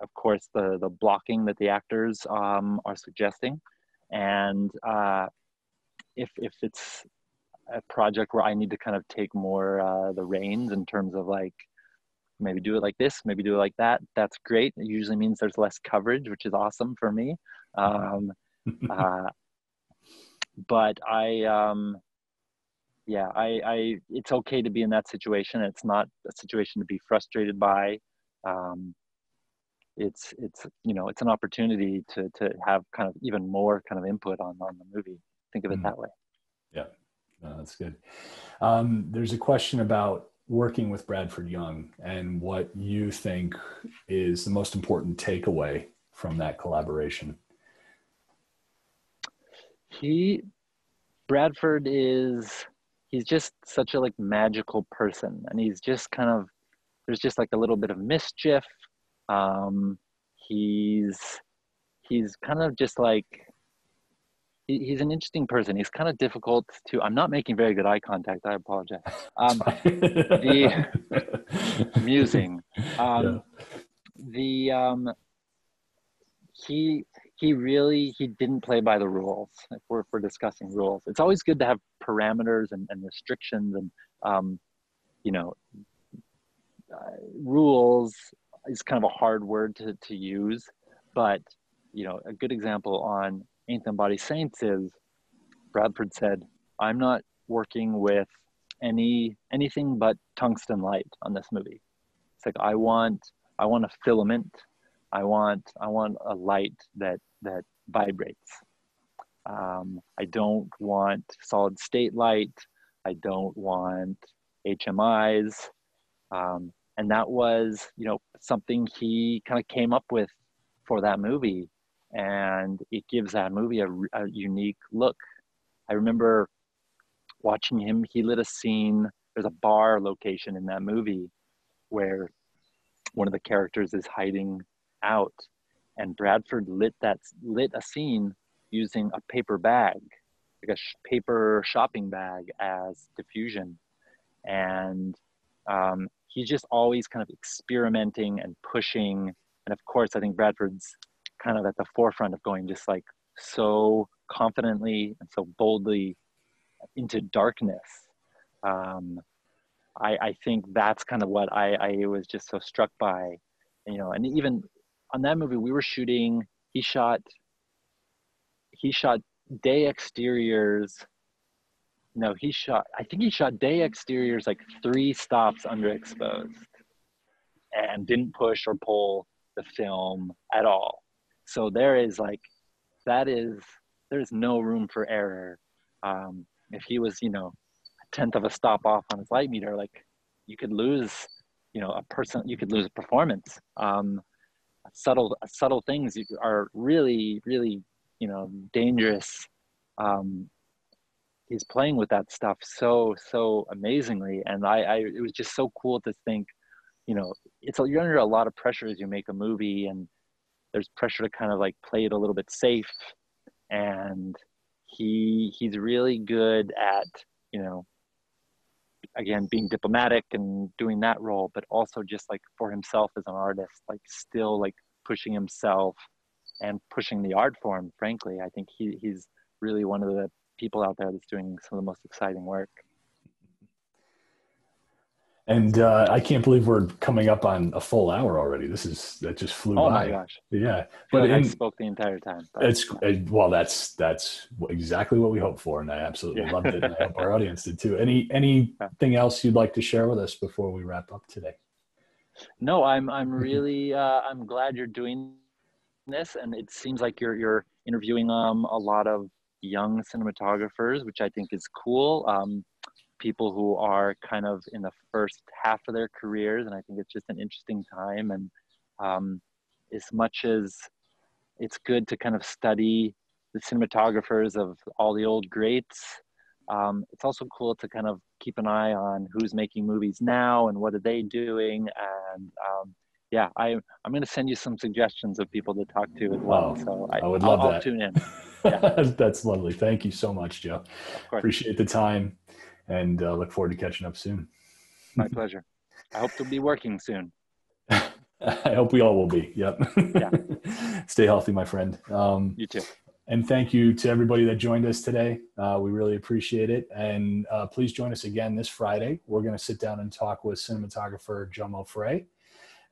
Speaker 2: of course the blocking that the actors are suggesting. And if it's a project where I need to kind of take more the reins in terms of like, maybe do it like this, maybe do it like that, that's great. It usually means there's less coverage, which is awesome for me. But I it's okay to be in that situation. It's not a situation to be frustrated by. It's it's an opportunity to have kind of even more kind of input on the movie. Think of it that way.
Speaker 1: Yeah, no, that's good. There's a question about working with Bradford Young and what you think is the most important takeaway from that collaboration.
Speaker 2: Bradford he's just such a like magical person, and he's just kind of, there's just like a little bit of mischief. He's kind of just like, he's an interesting person. He's kind of difficult to, I'm not making very good eye contact, I apologize. The musing.
Speaker 1: Yeah.
Speaker 2: He didn't play by the rules. If we're discussing rules, it's always good to have parameters and restrictions, and rules is kind of a hard word to use. But a good example on Ain't Them Body Saints is Bradford said, I'm not working with anything but tungsten light on this movie. It's like, I want a filament. I want a light that vibrates. I don't want solid state light. I don't want HMIs. And that was, something he kind of came up with for that movie. And it gives that movie a unique look. I remember watching him, he lit a scene, there's a bar location in that movie where one of the characters is hiding out, and Bradford lit a scene using a paper bag, like a paper shopping bag, as diffusion. And he's just always kind of experimenting and pushing. And of course, I think Bradford's kind of at the forefront of going just like so confidently and so boldly into darkness. I think that's kind of what I was just so struck by, and even on that movie we were shooting, he shot day exteriors. No, I think he shot day exteriors like 3 stops underexposed, and didn't push or pull the film at all. So there's no room for error. If he was, a tenth of a stop off on his light meter, like, you could lose, you could lose a performance. Subtle things are really, really, dangerous. He's playing with that stuff so amazingly, and it was just so cool to think, you're under a lot of pressure as you make a movie, and there's pressure to kind of like play it a little bit safe. And he's really good at, again, being diplomatic and doing that role, but also just like for himself as an artist, like still like pushing himself and pushing the art form. Frankly, I think he's really one of the people out there that's doing some of the most exciting work.
Speaker 1: And I can't believe we're coming up on a full hour already. That just flew by.
Speaker 2: Oh my gosh!
Speaker 1: Yeah,
Speaker 2: but I spoke the entire time.
Speaker 1: It's well, that's exactly what we hoped for, and I absolutely loved it. And I hope our audience did too. Anything else you'd like to share with us before we wrap up today?
Speaker 2: No, I'm really I'm glad you're doing this, and it seems like you're interviewing a lot of young cinematographers, which I think is cool. People who are kind of in the first half of their careers, and I think it's just an interesting time. And as much as It's good to kind of study the cinematographers of all the old greats. It's also cool to kind of keep an eye on who's making movies now and what are they doing. And yeah, I'm going to send you some suggestions of people to talk to as well.
Speaker 1: Oh,
Speaker 2: So
Speaker 1: I would love
Speaker 2: I'll
Speaker 1: that.
Speaker 2: tune in. Yeah,
Speaker 1: That's lovely. Thank you so much, Joe.
Speaker 2: of course.
Speaker 1: Appreciate the time, and look forward to catching up soon.
Speaker 2: My pleasure. I hope to be working soon.
Speaker 1: I hope we all will be. Yep.
Speaker 2: Yeah,
Speaker 1: Stay healthy, my friend.
Speaker 2: you too.
Speaker 1: And thank you to everybody that joined us today. We really appreciate it. And please join us again this Friday. We're going to sit down and talk with cinematographer Joe Frey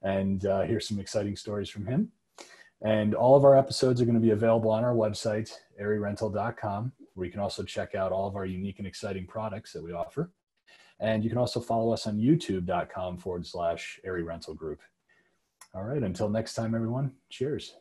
Speaker 1: and hear some exciting stories from him. And all of our episodes are going to be available on our website, airyrental.com, where you can also check out all of our unique and exciting products that we offer. And you can also follow us on youtube.com/Airy Rental Group. All right, until next time, everyone, cheers.